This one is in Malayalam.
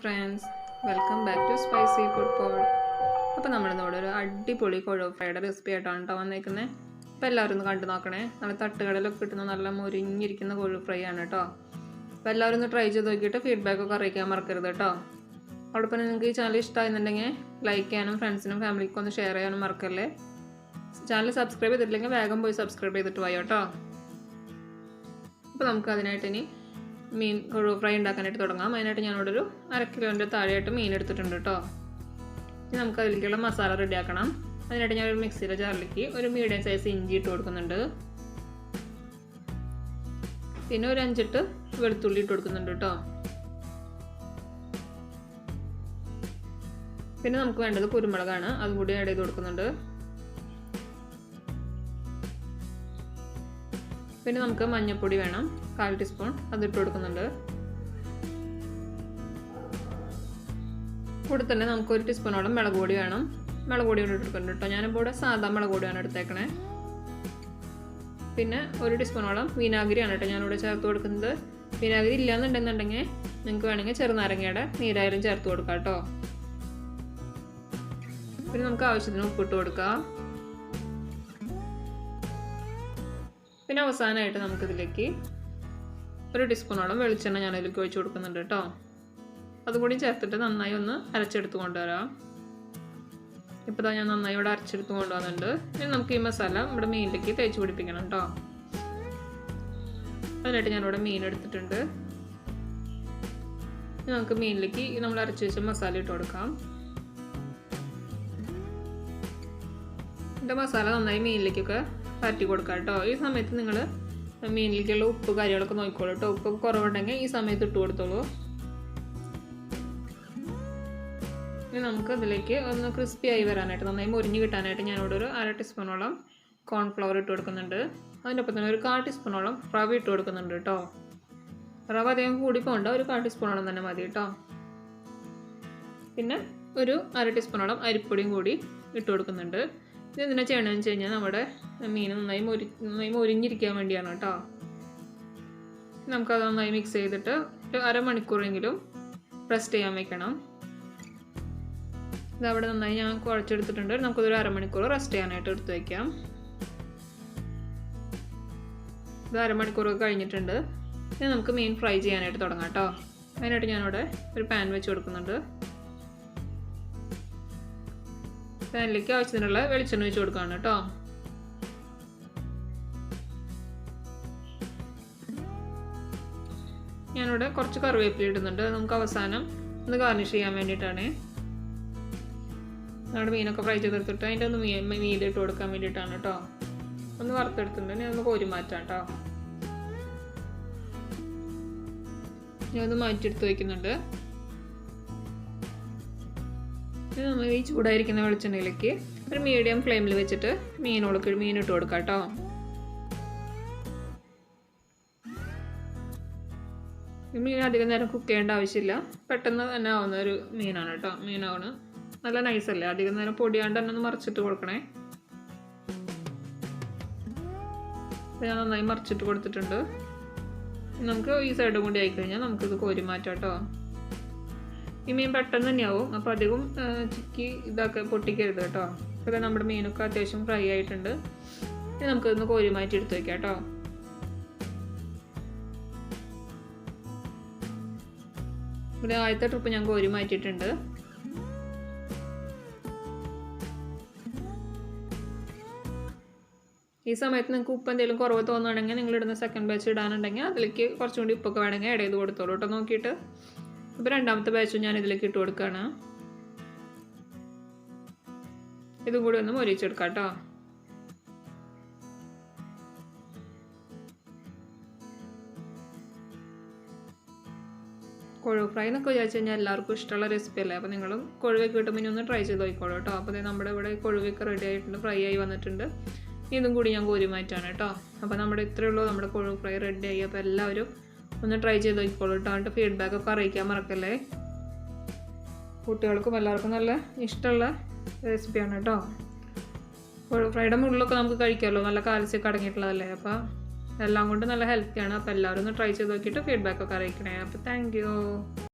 friends, welcome back to Spicy Food Pod. അപ്പോൾ നമ്മൾ ഇന്നോട് ഒരു അടിപൊളി കൊഴുവ് ഫ്രൈയുടെ റെസിപ്പി ആയിട്ടാണ് കേട്ടോ വന്നേക്കുന്നത്. അപ്പോൾ എല്ലാവരും ഒന്ന് കണ്ടു നോക്കണേ. നല്ല തട്ടുകടലൊക്കെ കിട്ടുന്ന നല്ല മുരിഞ്ഞിരിക്കുന്ന കൊഴുവ് ഫ്രൈ ആണ് കേട്ടോ. അപ്പോൾ എല്ലാവരും ഒന്ന് ട്രൈ ചെയ്ത് നോക്കിയിട്ട് ഫീഡ്ബാക്കൊക്കെ അറിയിക്കാൻ മറക്കരുത് കേട്ടോ. അതോടൊപ്പം നിങ്ങൾക്ക് ഈ ചാനൽ ഇഷ്ടമായിരുന്നുണ്ടെങ്കിൽ ലൈക്ക് ചെയ്യാനും ഫ്രണ്ട്സിനും ഫാമിലിക്കും ഒന്ന് ഷെയർ ചെയ്യാനും മറക്കല്ലേ. ചാനൽ സബ്സ്ക്രൈബ് ചെയ്തിട്ടില്ലെങ്കിൽ വേഗം പോയി സബ്സ്ക്രൈബ് ചെയ്തിട്ട് പോയോ കേട്ടോ. അപ്പോൾ നമുക്ക് അതിനായിട്ട് ഇനി മീൻ കൊഴുവ് ഫ്രൈ ഉണ്ടാക്കാനായിട്ട് തുടങ്ങാം. അതിനായിട്ട് ഞാനിവിടെ ഒരു 1/2 കിലോൻ്റെ താഴെയായിട്ട് മീൻ എടുത്തിട്ടുണ്ട് കേട്ടോ. ഇനി നമുക്ക് അതിലേക്കുള്ള മസാല റെഡിയാക്കണം. അതിനായിട്ട് ഞാനൊരു മിക്സിയുടെ ജാറിലേക്ക് ഒരു മീഡിയം സൈസ് ഇഞ്ചി ഇട്ട് കൊടുക്കുന്നുണ്ട്. പിന്നെ ഒരു 5 വെളുത്തുള്ളി ഇട്ട് കൊടുക്കുന്നുണ്ട് കേട്ടോ. പിന്നെ നമുക്ക് വേണ്ടത് കുരുമുളകാണ്, അതും കൂടി ആഡ് ചെയ്ത് കൊടുക്കുന്നുണ്ട്. പിന്നെ നമുക്ക് മഞ്ഞൾപ്പൊടി വേണം, 1/4 ടീസ്പൂൺ, അതിട്ട് കൊടുക്കുന്നുണ്ട്. കൂടെ തന്നെ നമുക്ക് 1 ടീസ്പൂണോളം മുളക് പൊടി വേണം, മുളക് പൊടി കൂടി ഇട്ടെടുക്കുന്നുണ്ട് കേട്ടോ. ഞാനിപ്പോൾ ഇവിടെ സാധാ മുളക് പൊടിയാണ് എടുത്തേക്കണേ. പിന്നെ 1 ടീസ്പൂണോളം വിനാഗിരിയാണ് കേട്ടോ ഞാനിവിടെ ചേർത്ത് കൊടുക്കുന്നത്. വിനാഗിരി ഇല്ലയെന്നുണ്ടെന്നുണ്ടെങ്കിൽ നിങ്ങൾക്ക് വേണമെങ്കിൽ ചെറുനാരങ്ങയുടെ നീരായാലും ചേർത്ത് കൊടുക്കാം കേട്ടോ. പിന്നെ നമുക്ക് ആവശ്യത്തിന് ഉപ്പിട്ട് കൊടുക്കാം. പിന്നെ അവസാനമായിട്ട് നമുക്കിതിലേക്ക് 1 ടീസ്പൂണോളം വെളിച്ചെണ്ണ ഞാനതിലേക്ക് ഒഴിച്ച് കൊടുക്കുന്നുണ്ട് കേട്ടോ. അതുകൂടി ചേർത്തിട്ട് നന്നായി ഒന്ന് അരച്ചെടുത്ത് കൊണ്ടുവരാം. ഇപ്പോൾ ഞാൻ നന്നായി ഇവിടെ അരച്ചെടുത്ത് കൊണ്ടുവന്നിട്ടുണ്ട്. ഇനി നമുക്ക് ഈ മസാല നമ്മുടെ മീനിലേക്ക് തേച്ച് പിടിപ്പിക്കണം കേട്ടോ. അതിനായിട്ട് ഞാനിവിടെ മീൻ എടുത്തിട്ടുണ്ട്. ഇനി നമുക്ക് മീനിലേക്ക് നമ്മൾ അരച്ച് വെച്ച മസാല ഇട്ട് കൊടുക്കാം. ഇതിൻ്റെ മസാല നന്നായി മീനിലേക്കൊക്കെ പരട്ടി കൊടുക്കാം കേട്ടോ. ഈ സമയത്ത് നിങ്ങൾ മീനിലേക്കുള്ള ഉപ്പ് കാര്യങ്ങളൊക്കെ നോക്കിക്കോളൂ കേട്ടോ. ഉപ്പ് കുറവുണ്ടെങ്കിൽ ഈ സമയത്ത് ഇട്ട് കൊടുത്തോളൂ. ഇനി നമുക്ക് അതിലേക്ക് ഒന്ന് ക്രിസ്പി ആയി വരാനായിട്ട് നന്നായി മുരിഞ്ഞ് കിട്ടാനായിട്ട് ഞാനിവിടെ ഒരു 1/2 ടീസ്പൂണോളം കോൺഫ്ലവർ ഇട്ട് കൊടുക്കുന്നുണ്ട്. അതിൻ്റെ ഒപ്പം തന്നെ ഒരു 1/4 ടീസ്പൂണോളം റവ ഇട്ട് കൊടുക്കുന്നുണ്ട് കേട്ടോ. റവ അധികം കൂടി പോകണ്ട, ഒരു 1/4 ടീസ്പൂണോളം തന്നെ മതി കേട്ടോ. പിന്നെ ഒരു 1/2 ടീസ്പൂണോളം അരിപ്പൊടിയും കൂടി ഇട്ട് കൊടുക്കുന്നുണ്ട്. ഇത് എന്തിനാ ചെയ്യണമെന്ന് വെച്ച് കഴിഞ്ഞാൽ നമ്മുടെ മീൻ നന്നായി മൊരിഞ്ഞിരിക്കാൻ വേണ്ടിയാണ് കേട്ടോ. നമുക്കത് നന്നായി മിക്സ് ചെയ്തിട്ട് ഒരു 1/2 മണിക്കൂറെങ്കിലും റെസ്റ്റ് ചെയ്യാൻ വെക്കണം. ഇതവിടെ നന്നായി ഞാൻ കുഴച്ചെടുത്തിട്ടുണ്ട്. നമുക്കതൊരു 1/2 മണിക്കൂർ റെസ്റ്റ് ചെയ്യാനായിട്ട് എടുത്ത് വയ്ക്കാം. ഇത് 1/2 മണിക്കൂറൊക്കെ കഴിഞ്ഞിട്ടുണ്ട്. ഇനി നമുക്ക് മീൻ ഫ്രൈ ചെയ്യാനായിട്ട് തുടങ്ങാം കേട്ടോ. അതിനായിട്ട് ഞാനിവിടെ ഒരു പാൻ വെച്ച് കൊടുക്കുന്നുണ്ട്. പാനിലേക്ക് ആവശ്യത്തിനുള്ള വെളിച്ചെണ്ണ ഒഴിച്ച് കൊടുക്കുകയാണ് കേട്ടോ. ഞാനിവിടെ കുറച്ച് കറിവേപ്പില ഇടുന്നുണ്ട്. നമുക്ക് അവസാനം ഒന്ന് ഗാർണിഷ് ചെയ്യാൻ വേണ്ടിയിട്ടാണ്. നമ്മുടെ മീനൊക്കെ ഫ്രൈ ചെയ്തെടുത്തിട്ട് അതിൻ്റെ ഒന്ന് മീനിലിട്ട് കൊടുക്കാൻ വേണ്ടിയിട്ടാണ് കേട്ടോ. ഒന്ന് വറുത്തെടുത്തിട്ടുണ്ട്. ഞാൻ ഒന്ന് കോരി മാറ്റാം കേട്ടോ. ഞാനൊന്ന് മാറ്റിയെടുത്ത് വയ്ക്കുന്നുണ്ട്. ഇത് നമ്മൾ ഈ ചൂടായിരിക്കുന്ന വെളിച്ചെണ്ണയിലേക്ക് ഒരു മീഡിയം ഫ്ലെയിമിൽ വെച്ചിട്ട് മീനിട്ട് കൊടുക്കാം കേട്ടോ. ഈ മീൻ അധികം നേരം കുക്ക് ചെയ്യേണ്ട ആവശ്യമില്ല, പെട്ടെന്ന് തന്നെ ആവുന്ന ഒരു മീനാണ് കേട്ടോ. മീനാണ് നല്ല നൈസല്ലേ, അധികം നേരം പൊടിയാണ്ട് തന്നെ ഒന്ന് മറിച്ചിട്ട് കൊടുക്കണേ. ഞാൻ നന്നായി മറിച്ചിട്ട് കൊടുത്തിട്ടുണ്ട്. നമുക്ക് ഈ സൈഡും കൂടി ആയിക്കഴിഞ്ഞാൽ നമുക്കിത് കോരി മാറ്റാം കേട്ടോ. ഈ മീൻ പെട്ടെന്ന് തന്നെയാവും, അപ്പോൾ അധികം ചിക്കി പൊട്ടിക്കരുത് കേട്ടോ. അപ്പോൾ നമ്മുടെ മീനൊക്കെ അത്യാവശ്യം ഫ്രൈ ആയിട്ടുണ്ട്. ഇനി നമുക്കിതൊന്ന് കോരി മാറ്റി എടുത്ത് വയ്ക്കാം കേട്ടോ. ഇവിടെ ആദ്യത്തെ ട്രിപ്പ് ഞാൻ കോരി മാറ്റിയിട്ടുണ്ട്. ഈ സമയത്ത് നിങ്ങൾക്ക് ഉപ്പ് എന്തെങ്കിലും കുറവ് തോന്നുകയാണെങ്കിൽ നിങ്ങളിടുന്ന സെക്കൻഡ് ബാച്ച് ഇടാനുണ്ടെങ്കിൽ അതിലേക്ക് കുറച്ചും കൂടി ഉപ്പൊക്കെ വേണമെങ്കിൽ ആഡ് ചെയ്ത് കൊടുത്തോളൂ കേട്ടോ നോക്കിയിട്ട്. ഇപ്പോൾ രണ്ടാമത്തെ ബാച്ചും ഞാൻ ഇതിലേക്ക് ഇട്ട് കൊടുക്കുകയാണ്. ഇതും കൂടി ഒന്ന് മൊരിച്ചെടുക്കാം കേട്ടോ. കൊഴുവ് ഫ്രൈ എന്നൊക്കെ വിചാരിച്ചു കഴിഞ്ഞാൽ എല്ലാവർക്കും ഇഷ്ടമുള്ള റെസിപ്പി അല്ലേ. അപ്പോൾ നിങ്ങളും കൊഴുവൊക്കെ കിട്ടുമ്പോൾ ഇനി ഒന്ന് ട്രൈ ചെയ്ത് നോക്കിക്കോളൂ കേട്ടോ. അപ്പോൾ നമ്മുടെ ഇവിടെ കൊഴുവൊക്കെ റെഡി ആയിട്ടുണ്ട്, ഫ്രൈ ആയി വന്നിട്ടുണ്ട്. ഇതും കൂടി ഞാൻ കോരി മാറ്റാണ് കേട്ടോ. അപ്പോൾ ഇത്രയേ ഉള്ളൂ, നമ്മുടെ കൊഴുവ് ഫ്രൈ റെഡി ആയി. അപ്പോൾ എല്ലാവരും ഒന്ന് ട്രൈ ചെയ്ത് നോക്കിക്കോളൂ കേട്ടോ. എന്നിട്ട് ഫീഡ്ബാക്കൊക്കെ അറിയിക്കാൻ മറക്കല്ലേ. കുട്ടികൾക്കും എല്ലാവർക്കും നല്ല ഇഷ്ടമുള്ള റെസിപ്പിയാണ് കേട്ടോ. കൊഴുവ് ഫ്രൈയുടെ മുള്ളിലൊക്കെ നമുക്ക് കഴിക്കാമല്ലോ, നല്ല കാൽസ്യമൊക്കെ അടങ്ങിയിട്ടുള്ളതല്ലേ. അപ്പോൾ എല്ലാം കൊണ്ട് നല്ല ഹെൽത്തിയാണ്. അപ്പോൾ എല്ലാവരും ഒന്ന് ട്രൈ ചെയ്ത് നോക്കിയിട്ട് ഫീഡ്ബാക്കൊക്കെ അറിയിക്കണേ. അപ്പോൾ താങ്ക് യു.